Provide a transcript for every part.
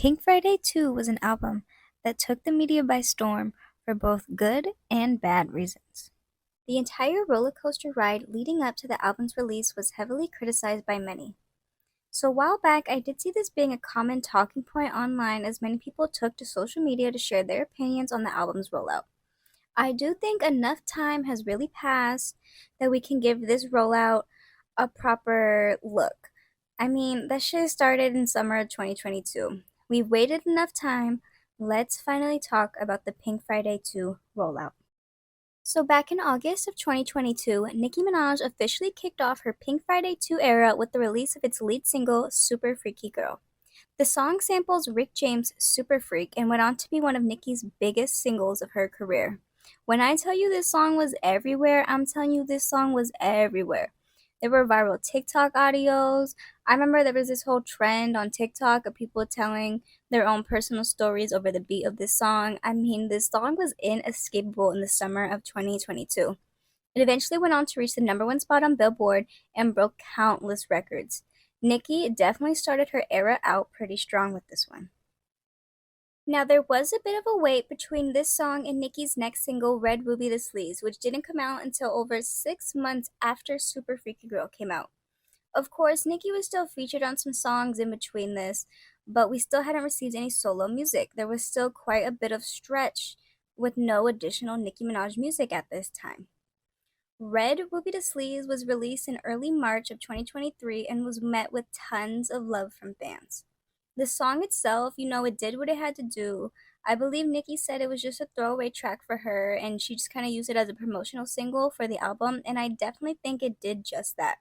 Pink Friday 2 was an album that took the media by storm for both good and bad reasons. The entire roller coaster ride leading up to the album's release was heavily criticized by many. So a while back, I did see this being a common talking point online as many people took to social media to share their opinions on the album's rollout. I do think enough time has really passed that we can give this rollout a proper look. I mean, that shit started in summer of 2022. We've waited enough time. Let's finally talk about the Pink Friday 2 rollout. So, back in August of 2022, Nicki Minaj officially kicked off her Pink Friday 2 era with the release of its lead single, Super Freaky Girl. The song samples Rick James' Super Freak and went on to be one of Nicki's biggest singles of her career. When I tell you this song was everywhere, I'm telling you this song was everywhere. There were viral TikTok audios. I remember there was this whole trend on TikTok of people telling their own personal stories over the beat of this song. I mean, this song was inescapable in the summer of 2022. It eventually went on to reach the number one spot on Billboard and broke countless records. Nicki definitely started her era out pretty strong with this one. Now, there was a bit of a wait between this song and Nicki's next single, Red Ruby the Sleaze, which didn't come out until over 6 months after Super Freaky Girl came out. Of course, Nicki was still featured on some songs in between this, but we still hadn't received any solo music. There was still quite a bit of stretch with no additional Nicki Minaj music at this time. Red Ruby the Sleaze was released in early March of 2023 and was met with tons of love from fans. The song itself, it did what it had to do. I believe Nicki said it was just a throwaway track for her and she just kind of used it as a promotional single for the album, and I definitely think it did just that.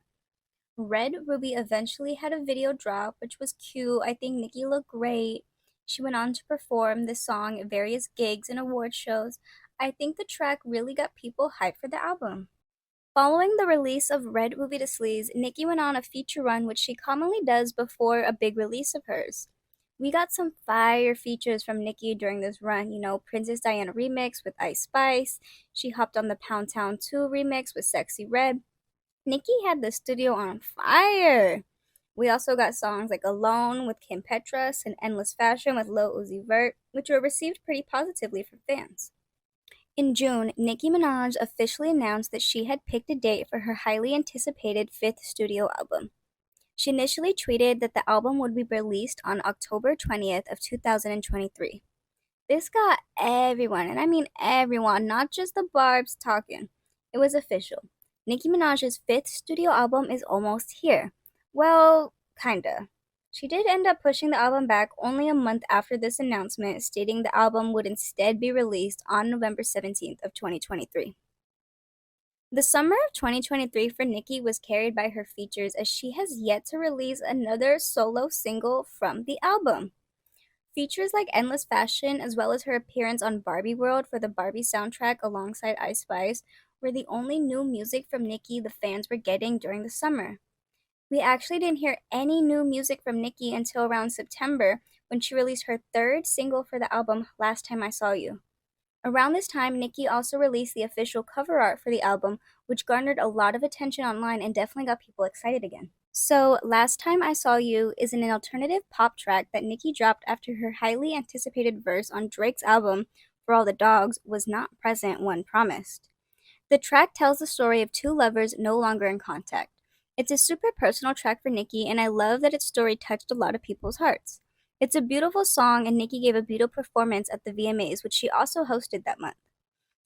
Red Ruby eventually had a video drop, which was cute. I think Nicki looked great. She went on to perform this song at various gigs and award shows. I think the track really got people hyped for the album. Following the release of Red Ruby the Sleaze, Nicki went on a feature run, which she commonly does before a big release of hers. We got some fire features from Nicki during this run, Princess Diana remix with Ice Spice. She hopped on the Pound Town 2 remix with Sexy Red. Nicki had the studio on fire. We also got songs like Alone with Kim Petras and Endless Fashion with Lil Uzi Vert, which were received pretty positively from fans. In June, Nicki Minaj officially announced that she had picked a date for her highly anticipated fifth studio album. She initially tweeted that the album would be released on October 20th of 2023. This got everyone, and I mean everyone, not just the barbs, talking. It was official. Nicki Minaj's fifth studio album is almost here. Well, kinda. She did end up pushing the album back only a month after this announcement, stating the album would instead be released on November 17th of 2023. The summer of 2023 for Nicki was carried by her features as she has yet to release another solo single from the album. Features like Endless Fashion, as well as her appearance on Barbie World for the Barbie soundtrack alongside Ice Spice, were the only new music from Nicki the fans were getting during the summer. We actually didn't hear any new music from Nicki until around September when she released her third single for the album, Last Time I Saw You. Around this time, Nicki also released the official cover art for the album, which garnered a lot of attention online and definitely got people excited again. So, Last Time I Saw You is an alternative pop track that Nicki dropped after her highly anticipated verse on Drake's album, For All the Dogs, was not present when promised. The track tells the story of two lovers no longer in contact. It's a super personal track for Nicki, and I love that its story touched a lot of people's hearts. It's a beautiful song, and Nicki gave a beautiful performance at the VMAs, which she also hosted that month.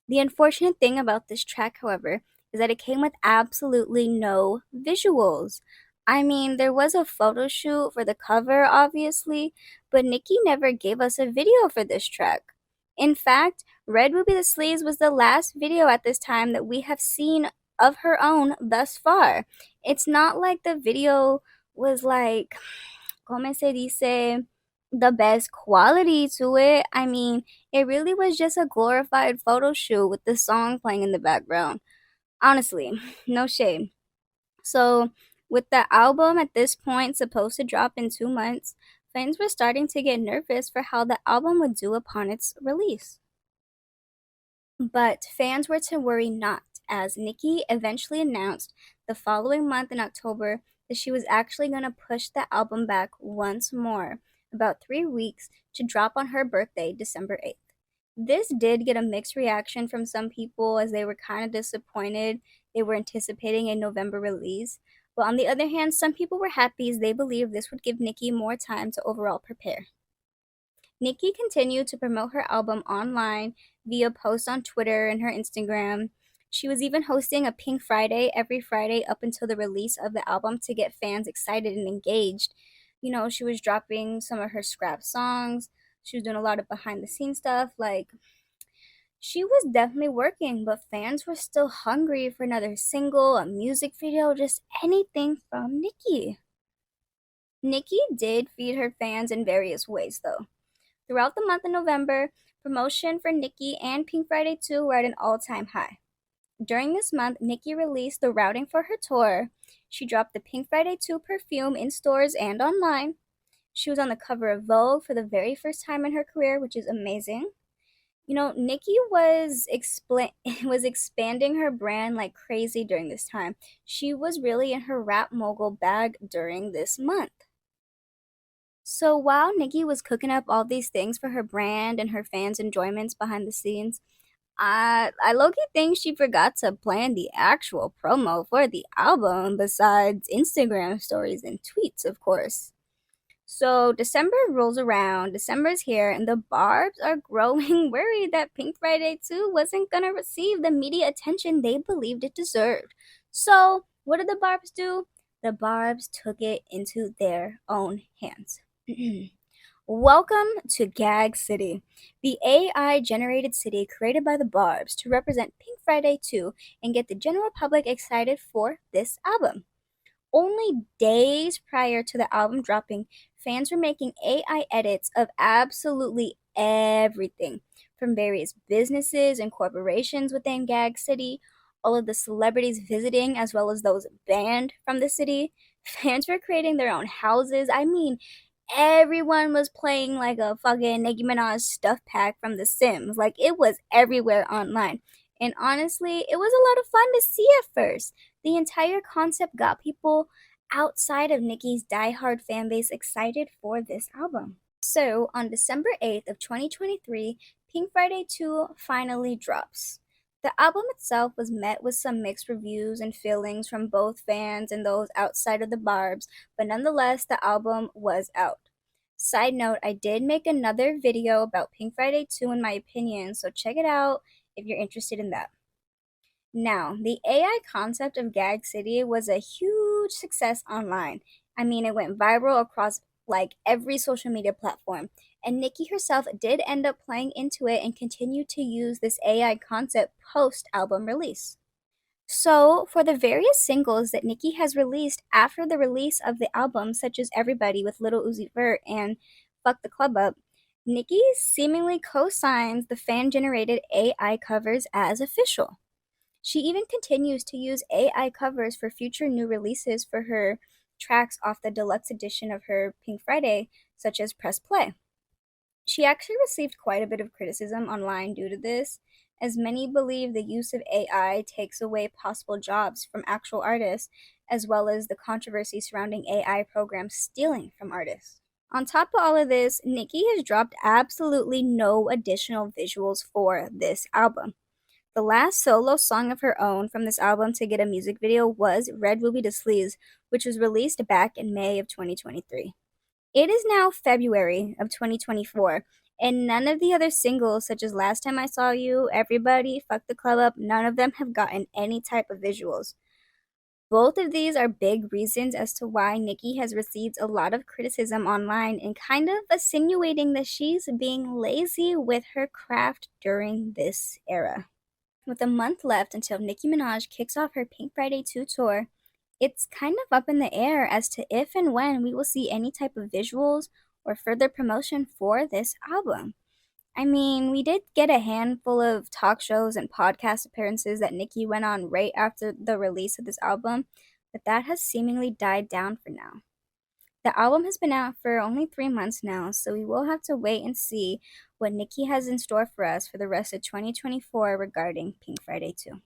The unfortunate thing about this track, however, is that it came with absolutely no visuals. I mean, there was a photo shoot for the cover, obviously, but Nicki never gave us a video for this track. In fact, Red Ruby the Sleaze was the last video at this time that we have seen of her own thus far. It's not like the video was like, como se dice, the best quality to it. I mean, it really was just a glorified photo shoot with the song playing in the background. Honestly, no shade. So, with the album at this point supposed to drop in 2 months, fans were starting to get nervous for how the album would do upon its release. But fans were to worry not, as Nicki eventually announced the following month in October that she was actually going to push the album back once more, about 3 weeks to drop on her birthday, December 8th. This did get a mixed reaction from some people as they were kind of disappointed. They were anticipating a November release. But on the other hand, some people were happy as they believed this would give Nicki more time to overall prepare. Nicki continued to promote her album online via posts on Twitter and her Instagram. She was even hosting a Pink Friday every Friday up until the release of the album to get fans excited and engaged. She was dropping some of her scrap songs. She was doing a lot of behind the scenes stuff. She was definitely working, but fans were still hungry for another single, a music video, just anything from Nicki. Nicki did feed her fans in various ways, though. Throughout the month of November, promotion for Nicki and Pink Friday 2 were at an all-time high. During this month, Nicki released the routing for her tour. She dropped the Pink Friday 2 perfume in stores and online. She was on the cover of Vogue for the very first time in her career, which is amazing. Nicki was was expanding her brand like crazy during this time. She was really in her rap mogul bag during this month. So while Nicki was cooking up all these things for her brand and her fans' enjoyments behind the scenes, I low-key think she forgot to plan the actual promo for the album besides Instagram stories and tweets, of course. So December rolls around, December's here, and the Barbs are growing worried that Pink Friday 2 wasn't gonna receive the media attention they believed it deserved. So what did the Barbs do? The Barbs took it into their own hands. Welcome to Gag City, the AI generated city created by the Barbs to represent Pink Friday 2 and get the general public excited for this album. Only days prior to the album dropping, fans were making AI edits of absolutely everything, from various businesses and corporations within Gag City, all of the celebrities visiting, as well as those banned from the city. Fans were creating their own houses. I mean, everyone was playing like a fucking Nicki Minaj stuff pack from The Sims. Like, it was everywhere online. And honestly, it was a lot of fun to see at first. The entire concept got people outside of Nicki's diehard fanbase excited for this album. So, on December 8th of 2023, Pink Friday 2 finally drops. The album itself was met with some mixed reviews and feelings from both fans and those outside of the Barbs, but nonetheless, the album was out. Side note, I did make another video about Pink Friday 2 in my opinion, so check it out if you're interested in that. Now, the AI concept of Gag City was a huge success online. I mean, it went viral across like every social media platform, and Nicki herself did end up playing into it and continued to use this AI concept post album release. So, for the various singles that Nicki has released after the release of the album, such as Everybody with Lil Uzi Vert and Fuck the Club Up, Nicki seemingly co-signs the fan-generated AI covers as official. She even continues to use AI covers for future new releases for her tracks off the deluxe edition of her Pink Friday, such as Press Play. She actually received quite a bit of criticism online due to this, as many believe the use of AI takes away possible jobs from actual artists, as well as the controversy surrounding AI programs stealing from artists. On top of all of this, Nicki has dropped absolutely no additional visuals for this album. The last solo song of her own from this album to get a music video was Red Ruby de Sleaze, which was released back in May of 2023. It is now February of 2024, and none of the other singles, such as Last Time I Saw You, Everybody, Fuck the Club Up, none of them have gotten any type of visuals. Both of these are big reasons as to why Nicki has received a lot of criticism online and kind of insinuating that she's being lazy with her craft during this era. With a month left until Nicki Minaj kicks off her Pink Friday 2 tour, it's kind of up in the air as to if and when we will see any type of visuals or further promotion for this album. I mean, we did get a handful of talk shows and podcast appearances that Nicki went on right after the release of this album, but that has seemingly died down for now. The album has been out for only 3 months now, so we will have to wait and see what Nicki has in store for us for the rest of 2024 regarding Pink Friday 2.